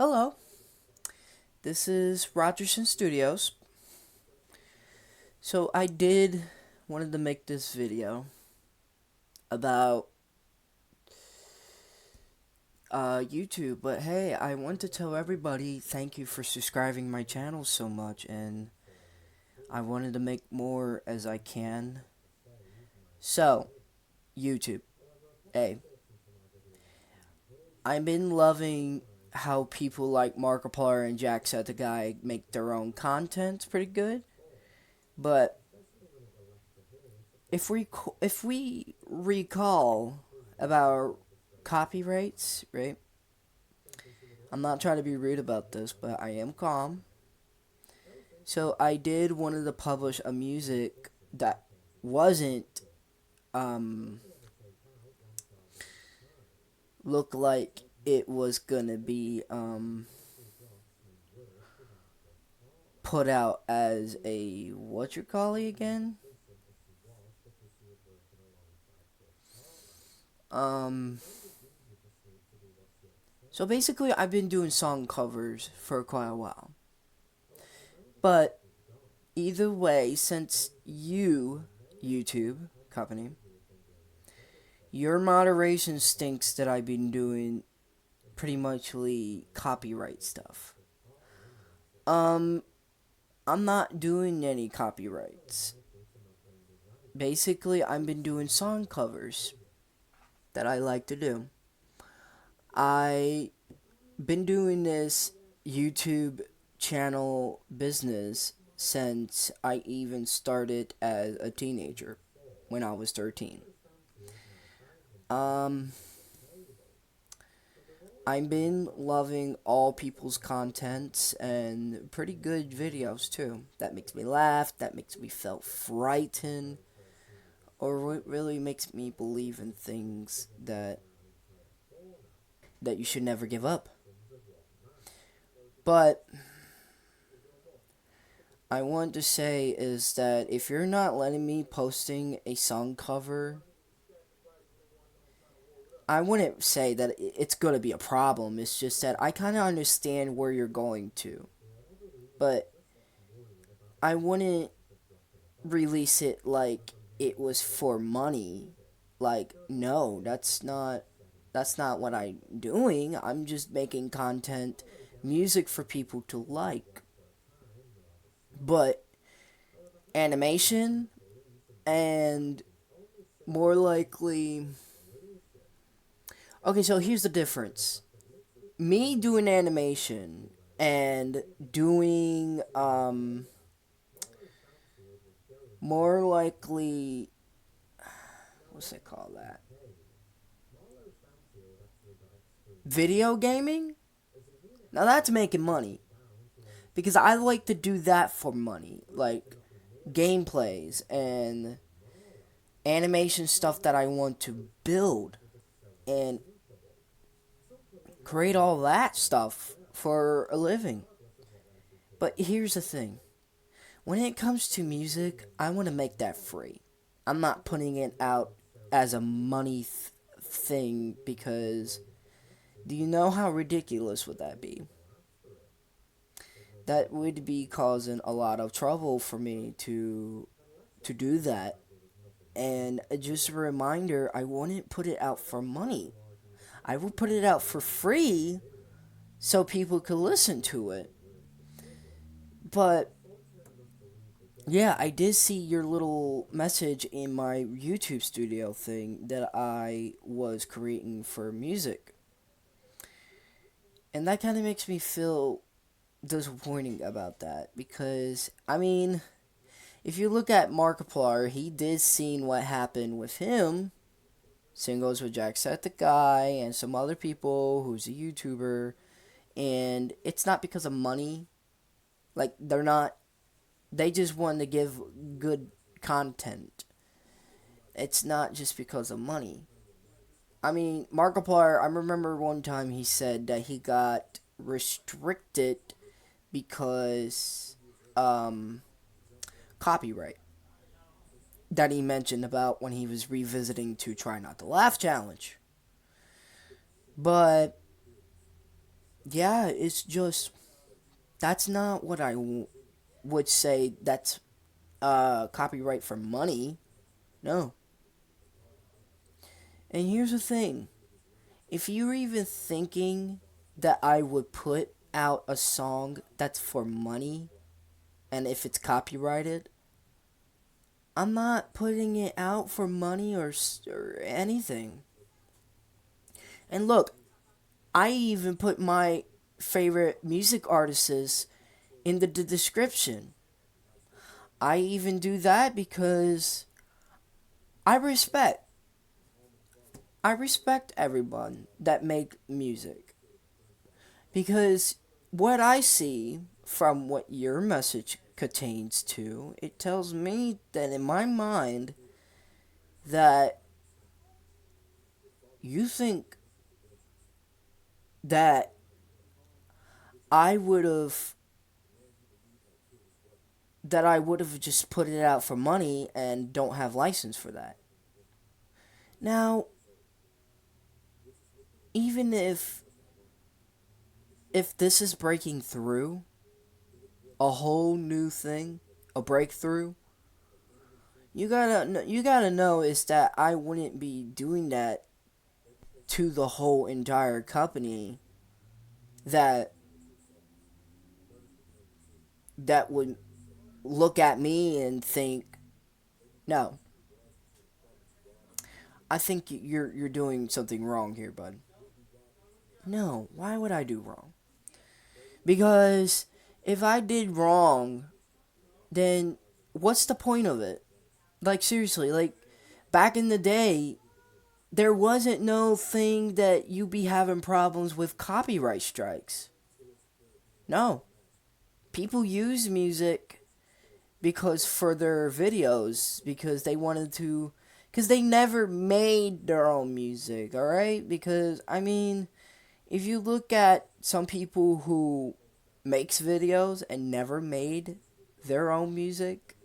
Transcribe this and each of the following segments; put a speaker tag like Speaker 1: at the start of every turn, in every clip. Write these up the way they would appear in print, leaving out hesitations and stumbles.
Speaker 1: Hello, this is Rogerson Studios. So I did wanted to make this video about YouTube, but hey, I want to tell everybody thank you for subscribing my channel so much, and I wanted to make more as I can. So, YouTube, hey, I've been loving how people like Markiplier and Jacksepticeye make their own content pretty good, but if we recall about copyrights, right? I'm not trying to be rude about this, but I am calm. So I did wanted to publish a music that wasn't um look like it was gonna be put out as a what you call it again? Um so basically I've been doing song covers for quite a while. But either way, since YouTube company, your moderation stinks that I've been doing pretty muchly copyright stuff. Um, I'm not doing any copyrights. Basically, I've been doing song covers that I like to do. I been doing this YouTube channel business since I even started as a teenager when I was 13. Um, I've been loving all people's contents and pretty good videos too. That makes me laugh, that makes me feel frightened, or it really makes me believe in things that you should never give up. But I want to say is that if you're not letting me posting a song cover, I wouldn't say that it's going to be a problem. It's just that I kind of understand where you're going to. But I wouldn't release it like it was for money. Like, no, that's not what I'm doing. I'm just making content, music for people to like. But animation and more likely. Okay, so here's the difference. Me doing animation and doing more likely, what's it called, that video gaming, now that's making money because I like to do that for money, like gameplays and animation stuff that I want to build and create all that stuff for a living. But here's the thing, when it comes to music, I want to make that free. I'm not putting it out as a money thing because do you know how ridiculous would that be? That would be causing a lot of trouble for me to do that. And just a reminder, I wouldn't put it out for money. I would put it out for free so people could listen to it. But yeah, I did see your little message in my YouTube studio thing that I was creating for music. And that kind of makes me feel disappointing about that because I mean, if you look at Markiplier, he did see what happened with him. Same goes with Jacksepticeye and some other people who's a YouTuber, and it's not because of money. Like they're not. They just want to give good content. It's not just because of money. I mean, Markiplier. I remember one time he said that he got restricted because copyright that he mentioned about when he was revisiting to Try Not to Laugh challenge. But yeah, it's just that's not what would say that's copyright for money. No. And here's the thing. If you're even thinking that I would put out a song that's for money and if it's copyrighted, I'm not putting it out for money or anything. And look, I even put my favorite music artists in the description. I even do that because I respect I respect everyone that make music because what I see from what your message contains to, it tells me that in my mind that you think that I would have I would have just put it out for money and don't have license for that. Now, even if this is breaking through a whole new thing, a breakthrough, you gotta know is that I wouldn't be doing that to the whole entire company that would look at me and think, no, I think you're doing something wrong here, bud. No, why would I do wrong? Because if I did wrong, then what's the point of it? Like seriously, like back in the day, there wasn't no thing that you be having problems with copyright strikes. No. People use music because for their videos because they wanted to because they never made their own music, all right? Because I mean, if you look at some people who makes videos and never made their own music,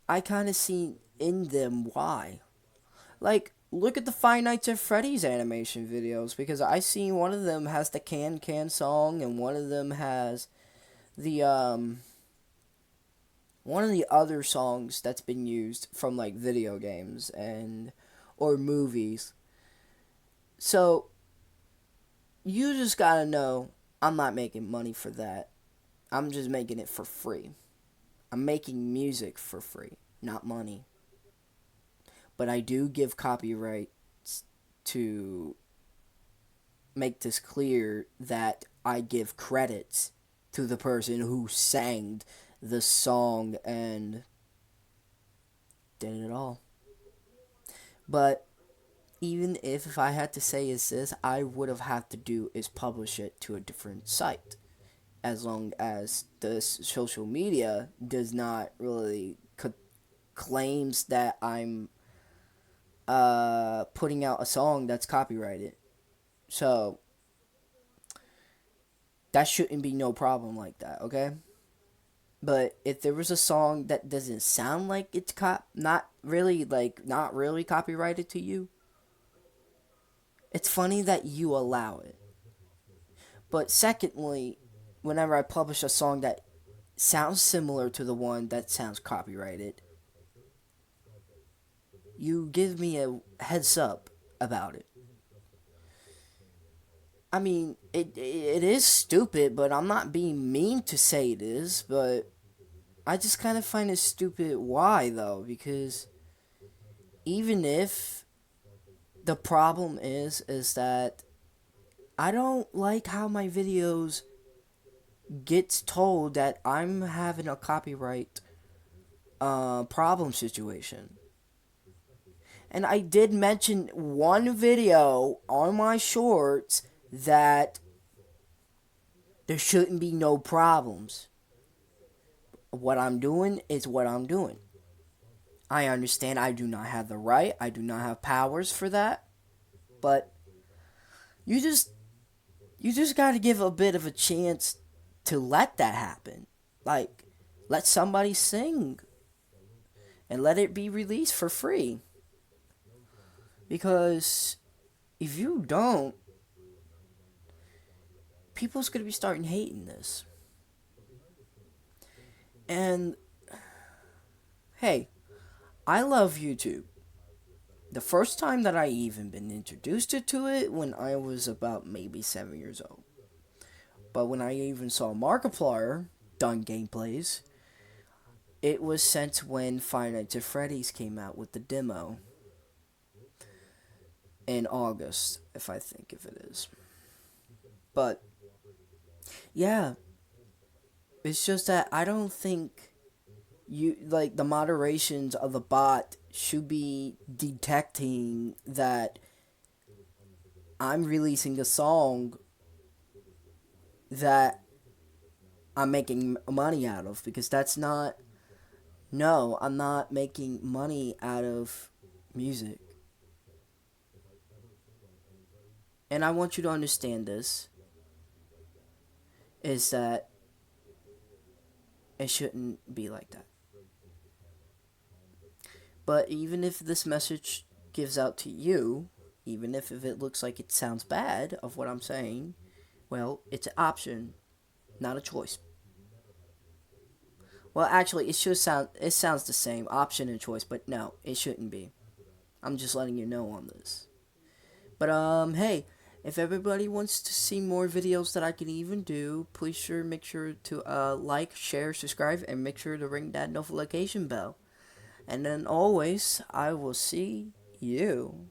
Speaker 1: I kind of see in them why. Like, look at the Five Nights at Freddy's animation videos because I see one of them has the Can Can song and one of them has the one of the other songs that's been used from like video games and or movies. So, you just got to know I'm not making money for that. I'm just making it for free. I'm making music for free, not money. But I do give copyrights to make this clear that I give credits to the person who sang the song and did it all. But even if I had to say is this, I would have had to do is publish it to a different site. As long as the social media does not really claims that I'm putting out a song that's copyrighted. So that shouldn't be no problem like that, okay? But if there was a song that doesn't sound like it's not really copyrighted to you, it's funny that you allow it. But secondly, whenever I publish a song that sounds similar to the one that sounds copyrighted, you give me a heads up about it. I mean, it is stupid, but I'm not being mean to say it is, but I just kind of find it stupid why though because even if the problem is that I don't like how my videos gets told that I'm having a copyright problem situation. And I did mention one video on my shorts that there shouldn't be no problems. What I'm doing is what I'm doing. I understand I do not have the right, I do not have powers for that, but you just got to give a bit of a chance to let that happen. Like let somebody sing and let it be released for free. Because if you don't, people's gonna be starting hating this. And hey, I love YouTube. The first time that I even been introduced to it when I was about maybe 7 years old. But when I even saw Markiplier done gameplays, it was since when Five Nights at Freddy's came out with the demo in August, if it is. But yeah, it's just that I don't think you like the moderations of the bot should be detecting that I'm releasing a song that I'm making money out of, because that's not, no, I'm not making money out of music. And I want you to understand this, is that it shouldn't be like that. But even if this message gives out to you, even if it looks like it sounds bad of what I'm saying, well, it's an option, not a choice. Well, actually, it sounds the same, option and choice, but no, it shouldn't be. I'm just letting you know on this. But hey, if everybody wants to see more videos that I can even do, please make sure to like, share, subscribe, and make sure to ring that notification bell. And then always, I will see you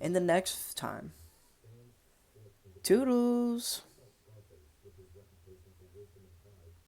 Speaker 1: in the next time. Toodles!